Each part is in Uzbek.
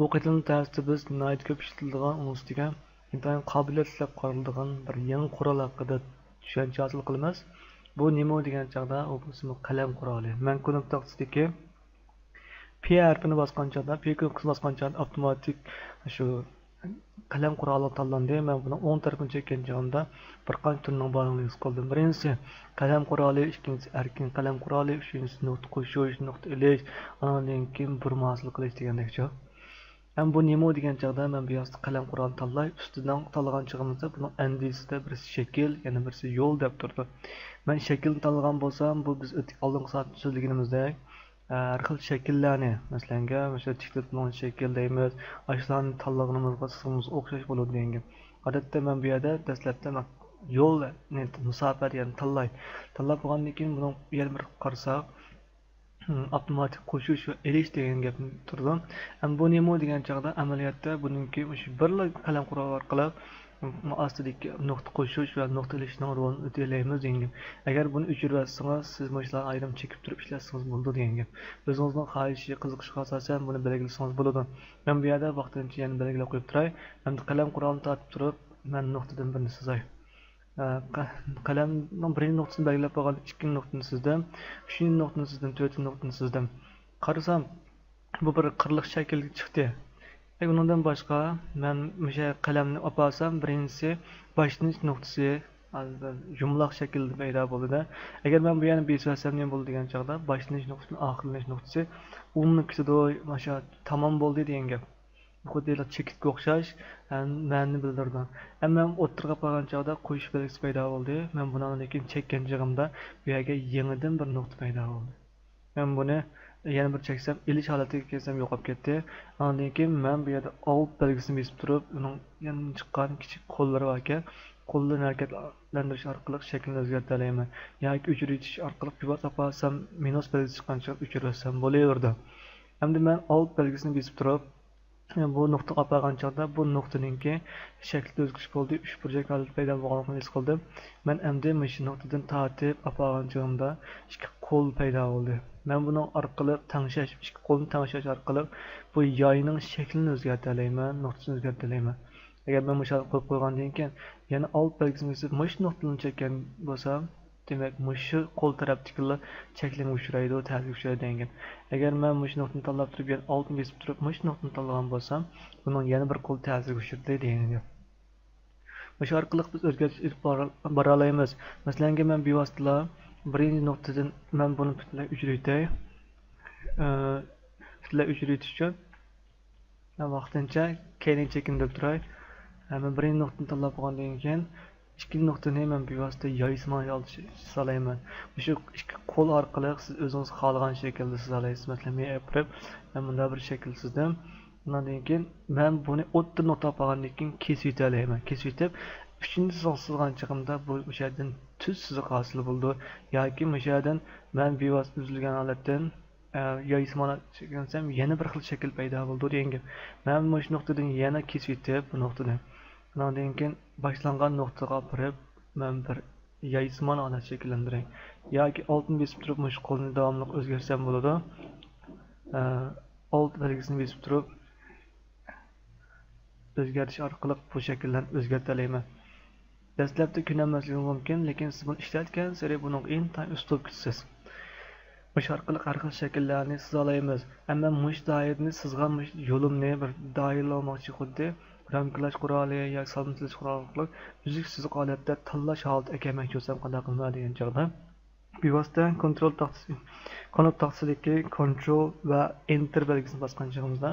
O'qitilgan darsda biz nihoyat ko'p ishlatiladigan uning ustiga intayin qobiliyatlab qaraladigan bir yangi qurol haqida tushuncha hosil qilamiz. Bu nima degan chog'da u bo'lsa qalam quroli. Men ko'nik taqsidagi P harfini bosgan chog'da, P knopkasini bosgan chog'da avtomatik shu qalam quroli tanlandi. Men buni o'ng tarafini chekkan chog'da bir qancha turning borligini his qildim. Birinchisi qalam quroli, ikkinchisi erkin qalam quroli, uchinchisi nuqta qo'shish, nuqta ilish, undan keyin burma hosil qilish degandekcha. Hem bu nima degan chog'da men bu yoqda qalam qurolni tanlay, ustidan tanlagan chog'imizda buni andisida birisi shakl, yana birisi yo'l deb turdi. Men shaklni tanlagan bo'lsam, bu biz oldingi soat so'zlaganimizdek har xil shakllarni, masalan, o'sha tiklatgan shakl deymiz, ashlarni tanlaganimizga sizimiz o'xshash bo'ladi degan. Odatda men bu yerda dastlabda yo'lni musofir yani tanlab bo'lgandan keyin buni yana bir qarasak avtomatik qo'shish va elish degan gapni turdim. Ham bu nima degan chog'da amaliyotda buningki o'sha bir qalam qurol orqali ostidagi nuqta qo'shish va nuqta ilishning rolini o'taylaymiz degan. Agar buni o'chirsangiz, siz mashlar ayrim chekib turib ishlasangiz bo'ladi degan gap. O'zingizning xohishi, qiziqishiga asosan buni belgilasangiz bo'ladi. Men bu yerda vaqtincha yana belgilab qo'yib turay. Hamda qalam qurolni tortib turib, men nuqtadan birini chizay. Qalamning birinchi nuqtasini belgilab qo'ygan, ikkinchi nuqtasini chizdim, uchinchi nuqtasini chizdim, to'rtinchi nuqtasini chizdim. Qarasam, bu bir qirliq shaklga chiqdi. Bundan boshqa men o'sha qalamni olsam, birinchisi boshlanish nuqtasi jumloq shaklda paydo bo'ldi. Agar men bu yerni besasam nima bo'ldi degan chog'da, boshlanish nuqtasi, oxirlanish nuqtasi umnikisida o'sha tamom bo'ldi degan gap. Bu xuddi chekitga o'xshash ma'noni bildirdi. Ammo o'tirga qo'ygan chog'da qo'yish belgisi paydo bo'ldi. Men bundan keyin chekkan chog'imda bu yerga yangidan bir nuqta paydo bo'ldi. Men buni yana bir cheksam, ilish holatiga kelsam yo'qolib ketdi. Undan keyin men bu yerda alt belgisini besib turib, uning yana chiqqan kichik qo'llari bor ekan. Qo'llarni harakatlantirish orqali shaklni o'zgartirayman. Yoki o'chiritish orqali pivot topsam, minus belgisi chiqqancha o'chiratsam bo'laverdi. Hamda men alt belgisini besib turib, bu nuqta olgan chog'da bu nuqtaningki shaklda o'zgarish bo'ldi, uch burchak holat paydo bo'lganligini his qildim. Men endi shu nuqtadan tortib olgan chog'imda ikki qo'l paydo bo'ldi. Men buni orqali tangshash, ikki qo'lni tangshash orqali bu yoyning shaklini o'zgartirayman, nuqtasini o'zgartirayman. Agar men mushal qo'yib qo'ygandan keyin yana alt belgisini besib, mush nuqtani chekkan bo'lsam, demak mush qo'l tarafdagilar cheklanib uchraydi, ta'sir uchraydi degan. Agar men mush nuqtani tanlab turib, yana altni besib turib, mush nuqtani tanlagan bo'lsam, buning yana bir qo'l ta'sir uchraydi degan. Mush orqali biz o'zgartirish bora olamiz. Masalan, men bevosita birinchi nuqtadan men buni butunlay uchraytay. Butunlay uchraytish uchun vaqtincha keyin chekindirib turay. Men birinchi nuqtani tanlab olgandan keyin ikkinchi nuqtani men bevosita yoyismon solayman. Shu ikki qo'l orqali siz o'zingiz xohlagan shaklda chizalaysiz. Masalan, men yapirib, men bunda bir shakl chizdim. Undan keyin men buni o'tda nuqta olgandan keyin kesib o'talayman. Kesib o'tib, uchinchi chizgan chig'imda bu o'sha yerdan tuz chiziq hosil bo'ldi. Yoki o'sha yerdan men bevosita uzilgan holatdan yoyismon chizsam, yana bir xil shakl paydo bo'ldi degan gap. Men shu nuqtadan yana kesib o'tib, bu nuqtadan undan keyin boshlangan nuqtaga borib, men bir yoyismon holat shakllantiray. Yoki altni besib turib, mush qo'lni davomli o'zgarsam bo'ladi. Alt belgisini besib turib, o'zgartirish orqali bu shakllarni o'zgartirayman. Dastlabda ko'nmasligi mumkin, lekin siz buni ishlatgan sari buning intayin ustib ketasiz. Mush orqali har xil shakllarni chizalaymiz. Ammo mush doirani sizgan yo'limni bir doirlamoqchi xuddi ramkalash quroli yoki solmitish quroli uzuk chiziq holatda tanlash holati ekanmoqchi bo'lsam qanday qilma degan chog'da bevosita kontrol taqtisi, qanot taqtisidagi kontrol va enter belgisini bosgan chog'imizda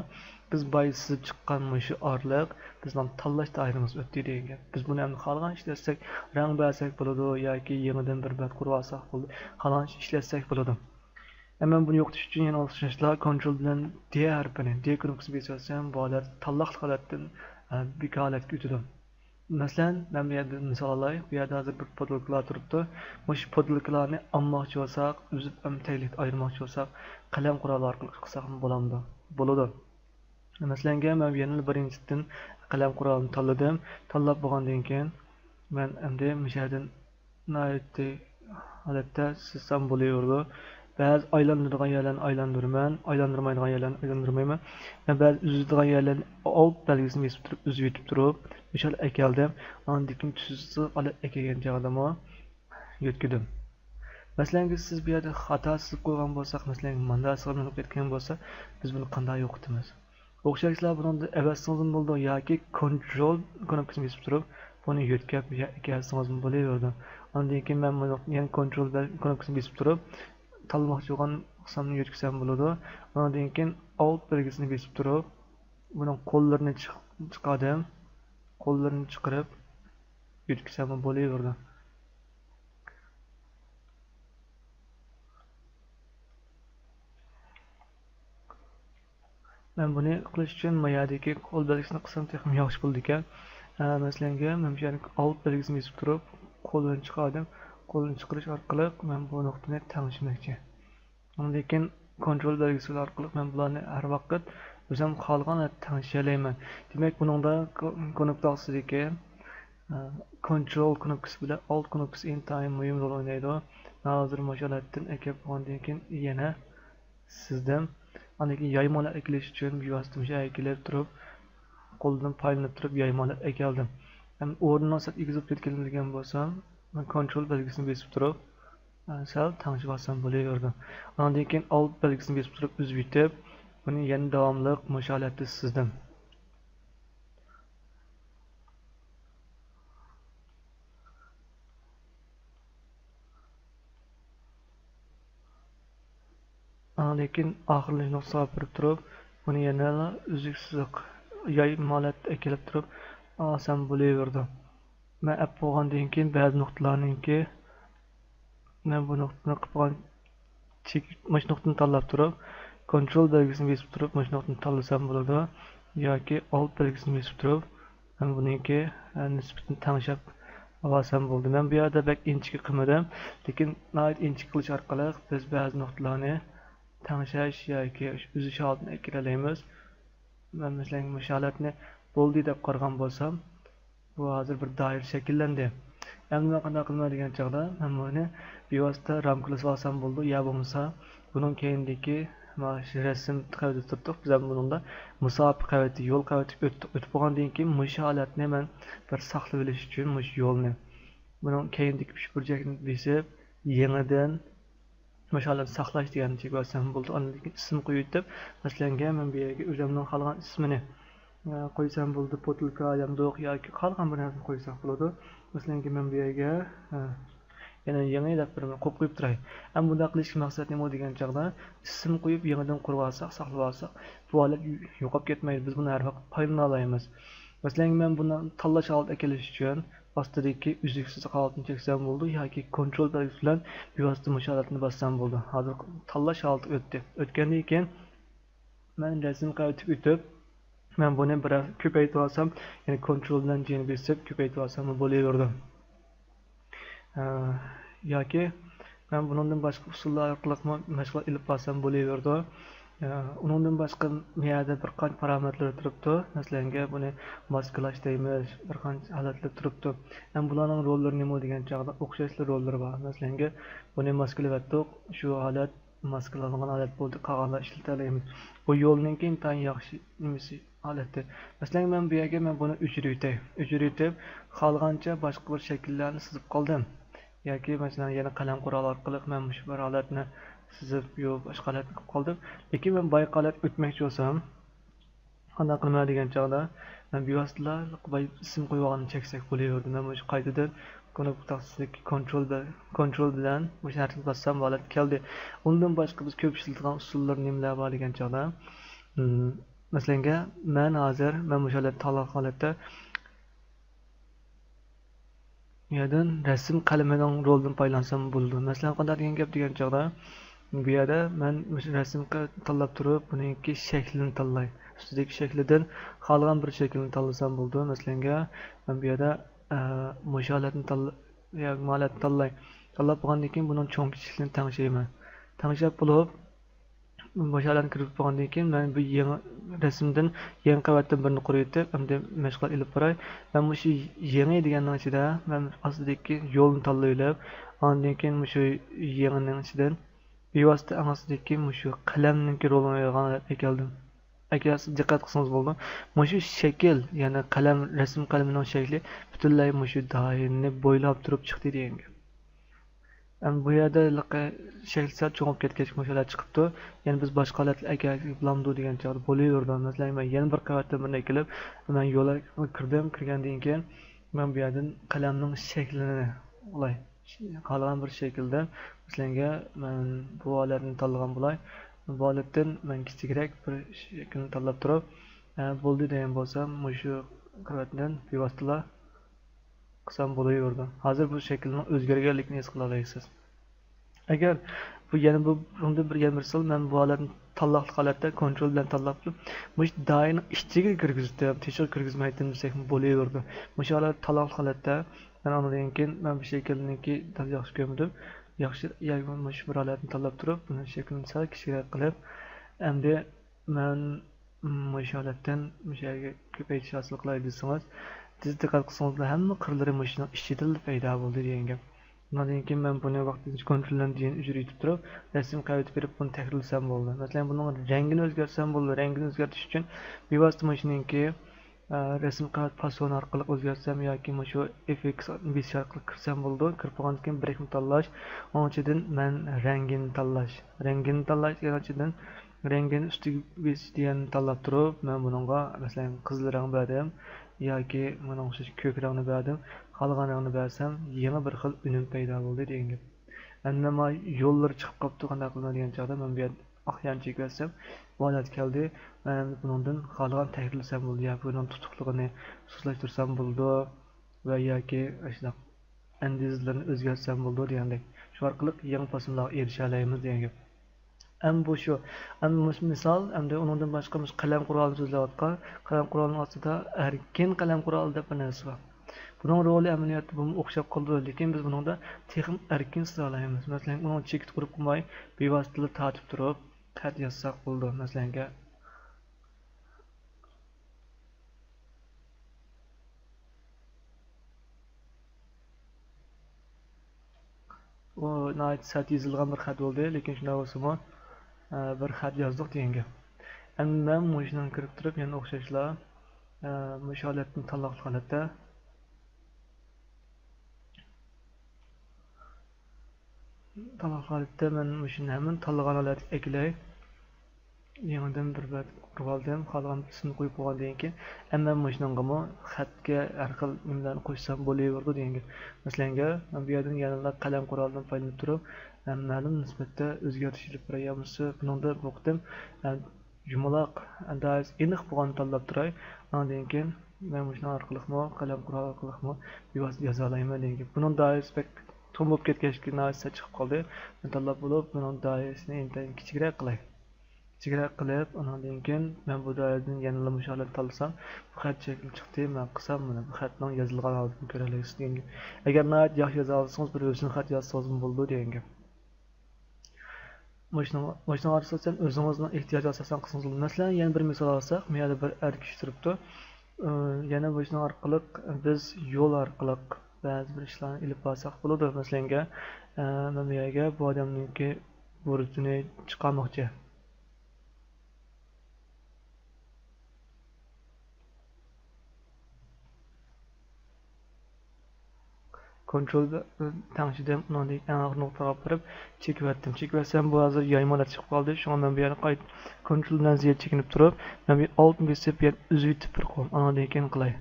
biz boy sizib chiqqan shu orliq bizning tanlash doiramiz o'tdi degan gap. Biz buni ham xohlagan ishlatsak, rang bersak bo'ladi yoki yangidan bir bat qurib olsak bo'ladi. Xohlagan ishlatsak bo'ladi. Hemen bunu yo'qotish uchun yana o'xshashlar kontrol bilan D harfini, D knopkasini bosasam, bu holat tanlaq holatdan bir holatga o'tadi. Masalan, men bu yerda misol olaylik. Bu yerda hozir bir podolkalar turibdi. Mush podolkalarni olmoqchi bo'lsak, uzib taylik ayirmoqchi bo'lsak, qalam quroli orqali qilsak ham bo'ladi. Masalan, men yana birinchidan qalam qurolini tanladim. Tanlab bo'lgandan keyin men endi mush yerdan holatda sizsam bo'laverdi. Ba'zi aylanadigan yerlarni aylandiraman, aylandirmaydigan yerlarni aylandirmayman. Men ba'zi uzadigan yerlarni alt belgisini besib turib, uzib yetib turib, misol ekeldim. Ondan keyin tusizni olib ekelgan joyda yetkidim. Masalan, siz bu yerda xato sezib qo'ygan bo'lsak, masalan, manda sig'inib ketgan bo'lsa, biz buni qanday yo'qotamiz? O'xshashlar bunda evasingiz bo'ldi yoki control knopkasini besib turib, buni yetkab ekansiz bo'laverdi. Ondan keyin men buni yana control knopkasini besib turib, tanlamoqchi bo'lgan qismni yetkazsam bo'ladi. Ondan keyin alt belgisini besib turib, buni qo'llarini chiqardim. Qo'llarini chiqarib yetkazsam bo'laverdi. Men buni qilish uchun mayadagi qo'l belgisini qilsam texnik yaxshi bo'ldi ekan. Masalan, men bu yerga alt belgisini besib turib, qo'lni chiqardim. Qo'lni chiqarish orqali men bu nuqtani tanishmoqchi. Undan keyin kontrol belgisi orqali men bularni har vaqt o'zim xohlagan tanishalayman. Demak, buningda knopkasidagi control knopkasi bilan alt knopkasi intayin muhim rol o'ynaydi. Hozir mashalatdan akab bo'lgandan keyin yana sizdan aniki yaymalar ekilish uchun bevosita ekilib turib, qo'ldan paylanib turib yaymalar ekeldim. Ham o'rnidan sal egizib ketgan bo'lsam, men control belgisini besib turib, sal tanishib olsam bo'laverdi. Undan keyin alt belgisini besib turib uzib yetib, buni yana davomli musholatda sizdan. Lekin oxirgi nuqtaga borib turib, buni yana uzluksiz yaymalar ekilib turib olsam bo'laverdi. Men ap bo'lgandan keyin ba'zi nuqtalarningki men bu nuqtani qilib qo'ygan mana shu nuqtani tanlab turib, control belgisini besib turib, mana shu nuqtani tanlasam bo'ladi yoki alt belgisini besib turib, men buningki nisbatan tanishib olsam bo'ldi. Men bu yerda bak inchik qilmadim, lekin nayt inchik qilish orqali biz ba'zi nuqtalarni tanishash yoki uzish holatini eklalaymiz. Men masalan musholatni bo'ldi deb qaragan bo'lsam, bu hozir bir doira shakllandi. Endi men qanday qilmayman degan chog'da men buni bevosita ramkalab olsam bo'ldi. Ya bo'lmasa, buning keyindagi mana shu rasm qavati turibdi. Biz ham buningda musofi qavati, yo'l qavati o'tib bo'lgandan keyin musholatni men bir saqlab olish uchun mush yo'lni buning keyindagi uch burchakni besib, yangidan musholatni saqlash deganni cheklashim bo'ldi. Undan keyin ism qo'yib, masalan, men bu yerga o'zimning xohlagan ismini qo'ysam bo'ldi, potilka yamdoq yoki qolgan bir narsani qo'ysak bo'ladi. Masalan, men bu yerga yana yangi deb bir qo'yib turay. Ham bunday qilish maqsad nima degan chog'da ism qo'yib yangidan qurib olsak, saqlab olsak, bu holat yo'qolib ketmaydi. Biz buni har vaqt foydalana olamiz. Masalan, men buni tanlash oldiga kelish uchun ostidagi uzluksiz holatni cheksam bo'ldi yoki kontrol belgisi bilan bevosita musholatni bossam bo'ldi. Hozir tanlash holati o'tdi. O'tgandan keyin men rasm qaytib o'tib, men buni biroz ko'paytirib olsam, ya'ni kontrol bilan jeni besib ko'paytirib olsam bo'laverdi. Yoki men bundan boshqa usullar orqali mashg'ulot ilib olsam bo'laverdi. Undan boshqa miyada bir qancha parametrlar turibdi. Masalan, buni maskalash deymiz, bir qancha holatlar turibdi. Ham bularning rollari nima degan chog'da o'xshashli rollari bor. Masalan, buni maskalayotdik, shu holat maskalangan holat bo'ldi, qolganlar ishlatalaymiz. Bu yo'lning keng tan yaxshi nimasi holati. Masalan, men bu yerga buni o'chirib, xohlagancha boshqa bir shakllarni chizib qoldim. Yoki masalan, yana qalam qurol orqali men shu bir holatni sizib boshqa holat qilib qoldim. Lekin men boy holat o'tmoqchi bo'lsam, qanday qilmayman degan chog'da men bevosita ism qo'yib olganni cheksak bo'laverdi. Men shu qaytadan kontrol bilan bu narsani bossam holat keldi. Undan boshqa biz ko'p ishlatadigan usullar nimalar bor degan chog'da masalan, men hozir bu holatda tanlagan holatda yerdan rasm qalamining rolidan foydalansam bo'ldi. Masalan, qanday degan gap degan chog'da bu yerda men rasmni tanlab turib, buningki shaklini tanlay. Ustidagi shaklidan xohlagan bir shaklni tanlasam bo'ldi. Masalan, men bu yerda musholatni tanlay. Tanlab bo'lgandan keyin buning cho'ng kichikligini tanishayman. Tanishib bo'lib, musholatni kirib bo'lgandan keyin men bu yangi rasmdan yangi qavatdan birini quritib, endi mashg'ulot ilib boray. Men shu yangi deganning ichida men ostidagi yo'lni tanlayman. Ondan keyin shu yangining ichidan bevosita angasidagi mushu qalamning rolini o'ynagan ekandim. Agar siz diqqat qilsangiz bo'ldi. Mushu shakl, ya'ni qalam, rasm qalamining shakli butunlay mushu doirani bo'ylab turib chiqdi degan gap. Bu yerda shakl sal cho'ngib ketgach mushalar chiqibdi. Ya'ni biz boshqa holatlar agar bilamdu degan chog'da bo'laverdi. Masalan, men yana bir qavatdan bunday kelib, men yo'lga kirgandan keyin men bu yerdan qalamning shaklini ulay qolgan bir shaklda masalan men bu holatni tanlagan bo'lay. Bu holatdan men kichikroq bir shaklni tanlab turib, bo'ldi degan bo'lsam, mushu qavatdan bevosita qilsam bo'laverdi. Hozir bu shaklning o'zgarganligini his qila olasiz. Agar bu yana bunda bir misol men bu holatni tanlaqli holatda kontrol bilan tanlab turib, mush doirani ichiga kirgizdim, teshib kirgizmaydim desak bo'laverdi. Mush holat tanlaqli holatda men undan keyin men bu shaklniki yaxshi ko'rmadim. Yaxshi mush bir holatni tanlab turib, buni shaklini sal kichikroq qilib, endi men mush holatdan mushaga ko'paytirish hosil qilay desangiz, siz diqqat qilsangiz hamma qirlari mushuning ichida paydo bo'ldi degan gap. Undan keyin men buni vaqtincha kontroldan keyin ujra yetib turib, rasm qayd berib buni takrorlasam bo'ldi. Masalan, buning rangini o'zgartsam bo'ldi. Rangini o'zgartirish uchun bevosita mushuninki rasm qayd passon orqali o'zgartsam yoki shu FX besish orqali kirsam bo'ldi. Kirib bo'lgandan keyin breakni tanlash, undan men rangini tanlash deganchidan rangini ustiga besish degan tanlab turib, men buningga masalan qizil rang berdim yoki mana o'xshash ko'k rangni berdim. Qolgan rangni bersam, yana bir xil unum paydo bo'ldi degan gap. Endi men yo'llar chiqib qolibdi, qanday qildim degan chog'da men bu yerda oqyan cheksam, holat keldi. Men bundan qolgan takrorlasam bo'ldi, yoki buning tutuqligini sustlashtirsam bo'ldi va yoki ashuna andizlarni o'zgartsam bo'ldi degandek. Shu orqali yangi pasimlarga erisha olamiz degan gap. Bu shu. Misol, endi undan boshqa qalam qurolni so'zlayotgan, qalam qurolining ostida erkin qalam quroli deb bir narsa bor. Bunun roli amaliyotda bunga o'xshab qoldi, lekin biz buningda texnik erkin siza olamiz. Masalan, uni chekit qurib qo'ymay, bevosita tatib turib, xat yozsak bo'ldi. Masalan, u nayt sat yozilgan bir xat bo'ldi, lekin shunday bo'lsa-mu bir xat yozdik degan gap. Endi men mushundan kirib turib, yana o'xshashlar mush holatni tanlaqli holatda men mushuni hamon tanlagan holatga eklay. Yangidan bir bat qurib oldim, qolgan ismini qo'yib qo'ygandan keyin hamma mushuningami xatga har xil nimalarni qo'shsam bo'laverdi degan gap. Masalan, men bu yerdan yana qalam qurolidan foydalanib turib, ma'lum nisbatda o'zgartirish ilib boramiz. Buningda bu qadam jumloq andays aniq bo'lgan tanlab turay. Undan keyin men mushuni orqali qalam quroli orqali bevosita yoza olaman degan gap. Buning doirasi to'm bo'lib ketgach, narsa chiqib qoldi. Men tanlab bo'lib, buning doirasini endi kichikroq qilay. Kichikroq qilib, undan keyin men bu doiradan yana mush holatni tanlasam, bu xat shakli chiqdi. Men qilsam, mana bu xatning yozilgan holatini ko'ra olasiz degan gap. Agar yaxshi yoza olsangiz, bir o'zini xat yozsangiz bo'ldi degan gap. Mushuni asosan o'zingizning ehtiyojga asosan qilsangiz bo'ladi. Masalan, yana bir misol olsak, men yerda bir erkish turibdi. Yana buning orqali biz yo'l orqali ba'zi bir ishlarni ilib borsak bo'ladi. Masalan, men bu yerga bu odamningki burchini chiqarmoqchi. Kontrol tanishdim, undan aniq nuqtaga borib chekyaptim. Chekyapsam bu hozir yaymalar chiqib qoldi. Shunga men bu yerga qayt kontrol bilan ziyod chekinib turib, men bu alt besib yer uzib yetib bir qo'l. Undan keyin qilay.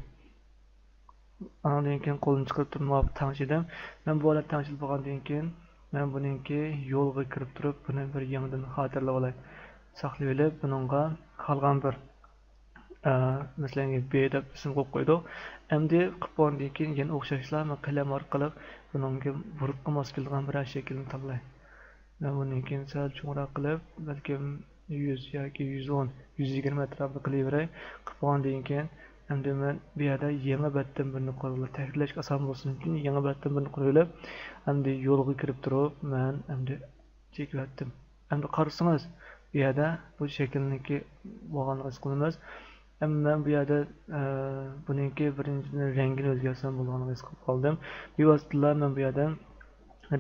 Undan keyin qo'lni chiqarib turib tanishdim. Men bu holat tanishib bo'lgandan keyin men buningki yo'lga kirib turib, buni bir yangidan xotirlab olay. Saqlab olib, buningga qolgan bir masalan, B deb ism qo'yib qo'ydik. Endi qilgandan keyin yana o'xshashlar men qalam orqali buningga burqqa mos kelgan bir shaklni tanlay. Men bundan keyin sal cho'ngroq qilib, balkim 100 yoki 110, 120 atrofida qilaveray. Qilgandan keyin endi men bu yerda yangi batdan birini qo'yib, takrorlash oson bo'lsin uchun yangi batdan birini qo'yib, endi yo'lga kirib turib, men endi chekyaptim. Endi qarasangiz, bu yerda bu shaklniki bo'lganligini his qilamiz. Men bu yerda buningki birinchi rangini o'zgartsam bo'lganini his qilib qoldim. Bevosita men bu yerda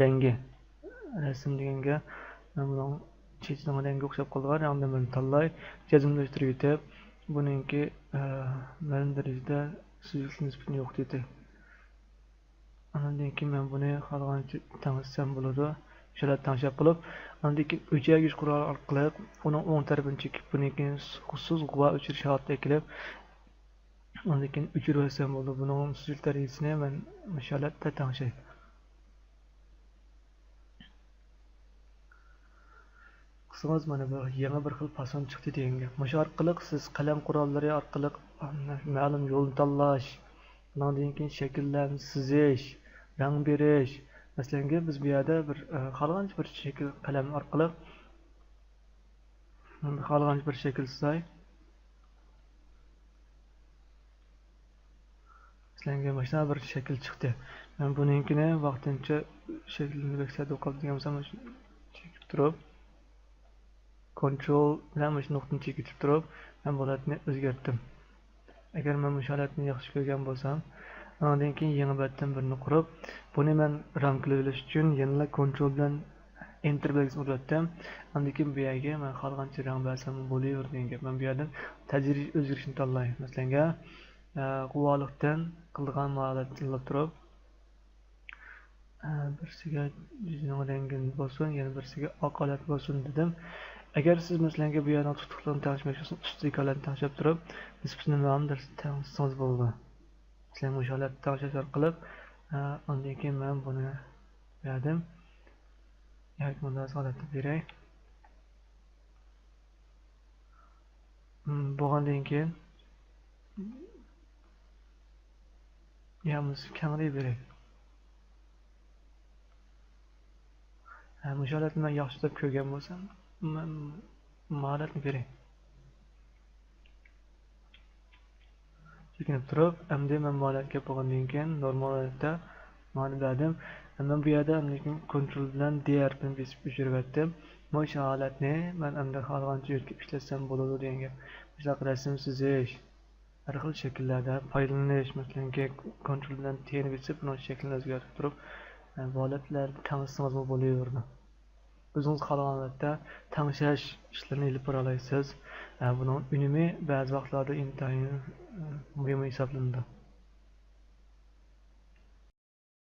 rangi rasm deganga Men bunun çeçinin rengi okşap kalgan rangdan birini tanlay, jazmlaştırıp yetip, bununki ma'lum darajada suyuqlik nisbati yo'q dedi. Andan keyin men buni xalqancha tanışsam bo'ladi. Şöyle tanışıp bulup, andan keyin o'chirgich qurol orqali uning o'ng tarafini chekib, buniki xusus g'uva o'chirish holatda ekilib, andan keyin o'chirib olsam bo'ladi. Buning suyuqlik darajasini men o'sha holatda tanışay. Qisqasi mana bu yangi bir xil fason chiqdi deganga. O'sha orqali siz qalam qurollari orqali ma'lum yo'lni tanlash, undan keyin shakllarni sizish, rang berish. Masalan, biz bu yerda bir xalqancha bir shakl qalam orqali xalqancha bir shakl chizay. Masalan, mana bir shakl chiqdi. Men buninkini vaqtincha shaklini bekitib qolib degan bo'lsam, chekib turib, Ctrl bilan mana shu nuqtani chekib turib, men bu holatni o'zgartdim. Agar men bu holatni yaxshi ko'rgan bo'lsam, undan keyin yangi batdan birini qurib, buni men ranglash uchun yana Ctrl bilan Enter belgisini urdim. Undan keyin bu yerga men xalqancha rang bersam bo'laverdi degan gap. Men bu yerdan tajriba o'zgarishni tanlayman. Masalan, quvalikdan qilgan holatni tanlab turib, birsiga yuzining rangini bo'lsin, yana birsiga oq holat bo'lsin dedim. Agar siz masalan bu yerdan tutuqlarni tanishmoqchi bo'lsangiz, ustidagi holatni tanishib turib, nisbini nimanidir tanishsangiz bo'ladi. Masalan, bu holatni tanishish orqali, undan keyin men buni berdim. Yoki bunday holatni beray. Bo'lgandan keyin yamiz kamera beray. Bu holatni men yaxshi deb ko'rgan bo'lsam, men holatni beray. Chekinib turib, endi men holatga bo'lgandan keyin normal holatda ma'ni berdim. Men bu yerda lekin Ctrl bilan DR bilan besib o'chirib bu holatni men endi xalqancha yo'lga ishlatsam bo'ladi degan gap. Misol rasm sizish, har xil shakllarda foydalanish, masalan, Ctrl bilan T'ni besib, buni shaklini o'zgartirib turib, bu holatlarni tanishsangiz bo'laveradi. O'zingiz xohlagan holatda tanishish ishlarini olib bora olasiz. Buning unumi ba'zi vaqtlarda intayin muhim hisoblanadi.